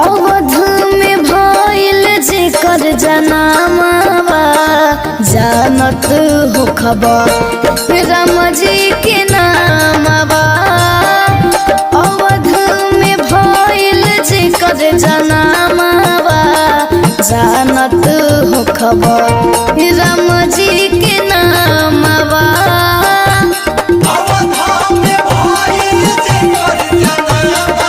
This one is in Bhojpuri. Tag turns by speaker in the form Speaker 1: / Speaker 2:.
Speaker 1: अवध में भइल जेकर जनामावा जानत हो खबर राम जी के नामवा। अवध में भइल जेकर जनामावा जानत हो खबर राम जी के नामवा।
Speaker 2: अवध में भइल जेकर जनामावा